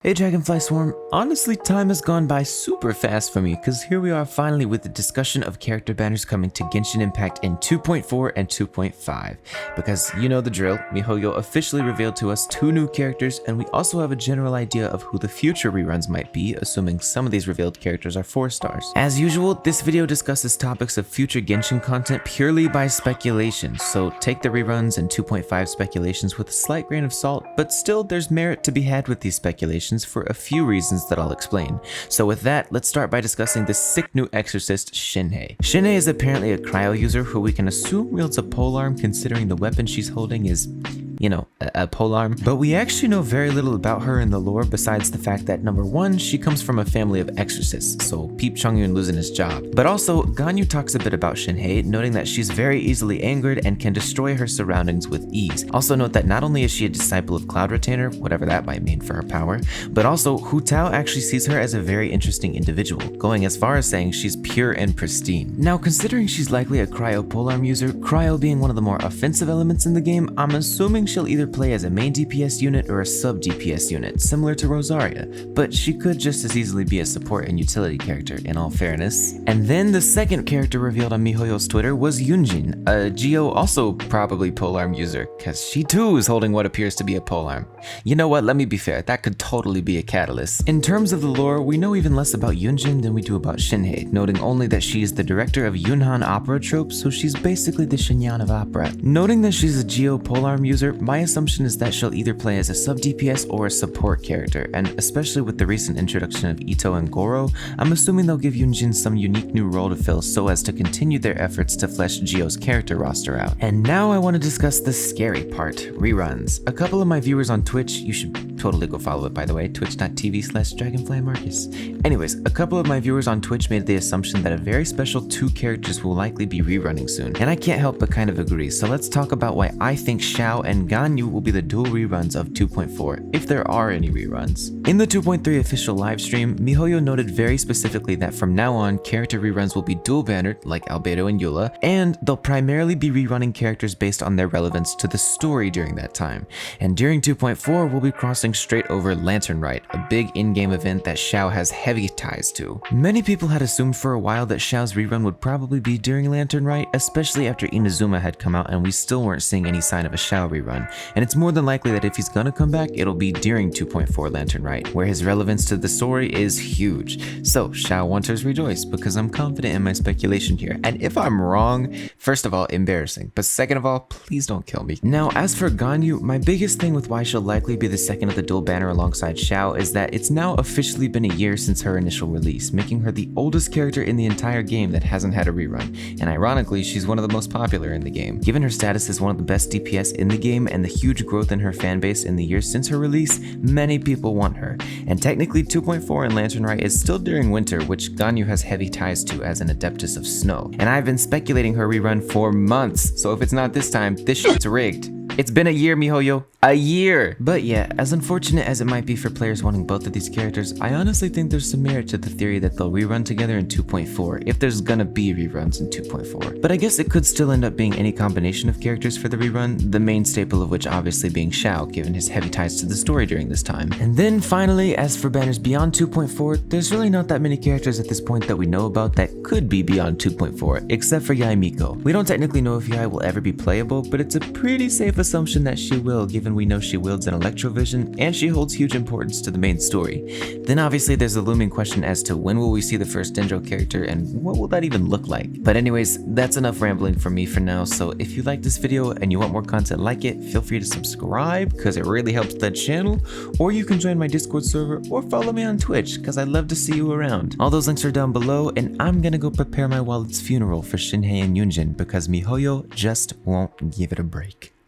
Hey Dragonfly Swarm, honestly time has gone by super fast for me because here we are finally with the discussion of character banners coming to Genshin Impact in 2.4 and 2.5. Because you know the drill, miHoYo officially revealed to us 2 new characters and we also have a general idea of who the future reruns might be, assuming some of these revealed characters are 4 stars. As usual, this video discusses topics of future Genshin content purely by speculation, so take the reruns and 2.5 speculations with a slight grain of salt, but still there's merit to be had with these speculations for a few reasons that I'll explain. So with that, let's start by discussing the sick new exorcist, Shenhe. Shenhe is apparently a cryo user who we can assume wields a polearm considering the weapon she's holding is, you know, a polearm, but we actually know very little about her in the lore besides the fact that number 1, she comes from a family of exorcists, so peep Chongyun losing his job. But also, Ganyu talks a bit about Shenhe, noting that she's very easily angered and can destroy her surroundings with ease. Also note that not only is she a disciple of Cloud Retainer, whatever that might mean for her power, but also Hu Tao actually sees her as a very interesting individual, going as far as saying she's pure and pristine. Now considering she's likely a cryo polearm user, cryo being one of the more offensive elements in the game, I'm assuming she'll either play as a main DPS unit or a sub DPS unit, similar to Rosaria, but she could just as easily be a support and utility character in all fairness. And then the second character revealed on miHoYo's Twitter was Yun Jin, a Geo also probably polearm user, cause she too is holding what appears to be a polearm. You know what, let me be fair, that could totally be a catalyst. In terms of the lore, we know even less about Yun Jin than we do about Shenhe, noting only that she is the director of Yunhan opera troupe, so she's basically the Shenyan of opera. Noting that she's a Geo polearm user, my assumption is that she'll either play as a sub DPS or a support character, and especially with the recent introduction of Ito and Goro, I'm assuming they'll give Yun Jin some unique new role to fill so as to continue their efforts to flesh Geo's character roster out. And now I want to discuss the scary part, reruns. A couple of my viewers on Twitch, you should totally go follow it by the way, twitch.tv/dragonflymarcus. Anyways, a couple of my viewers on Twitch made the assumption that a very special 2 characters will likely be rerunning soon, and I can't help but kind of agree, so let's talk about why I think Xiao and Ganyu will be the dual reruns of 2.4, if there are any reruns. In the 2.3 official livestream, miHoYo noted very specifically that from now on, character reruns will be dual bannered, like Albedo and Eula, and they'll primarily be rerunning characters based on their relevance to the story during that time. And during 2.4, we'll be crossing straight over Lantern Rite, a big in-game event that Xiao has heavy ties to. Many people had assumed for a while that Xiao's rerun would probably be during Lantern Rite, especially after Inazuma had come out and we still weren't seeing any sign of a Xiao rerun, and it's more than likely that if he's gonna come back, it'll be during 2.4 Lantern Rite, where his relevance to the story is huge. So Xiao Wanters rejoice, because I'm confident in my speculation here, and if I'm wrong, first of all, embarrassing, but second of all, please don't kill me. Now as for Ganyu, my biggest thing with why she'll likely be the second of the dual banner alongside Xiao is that it's now officially been a year since her initial release, making her the oldest character in the entire game that hasn't had a rerun, and ironically, she's one of the most popular in the game. Given her status as one of the best DPS in the game and the huge growth in her fanbase in the years since her release, many people want her. And technically 2.4 in Lantern Rite is still during winter, which Ganyu has heavy ties to as an adeptus of snow. And I've been speculating her rerun for months, so if it's not this time, this shit's rigged. It's been a year, miHoYo. A year! But yeah, as unfortunate as it might be for players wanting both of these characters, I honestly think there's some merit to the theory that they'll rerun together in 2.4, if there's gonna be reruns in 2.4. But I guess it could still end up being any combination of characters for the rerun, the main staple of which obviously being Xiao, given his heavy ties to the story during this time. And then finally, as for banners beyond 2.4, there's really not that many characters at this point that we know about that could be beyond 2.4, except for Yae Miko. We don't technically know if Yae will ever be playable, but it's a pretty safe assumption that she will, given we know she wields an electrovision and she holds huge importance to the main story. Then obviously there's a looming question as to when will we see the first Dendro character and what will that even look like. But anyways, that's enough rambling from me for now, so if you like this video and you want more content like it, feel free to subscribe because it really helps the channel, or you can join my Discord server or follow me on Twitch because I'd love to see you around. All those links are down below, and I'm gonna go prepare my wallet's funeral for Shenhe and Yun Jin because miHoYo just won't give it a break.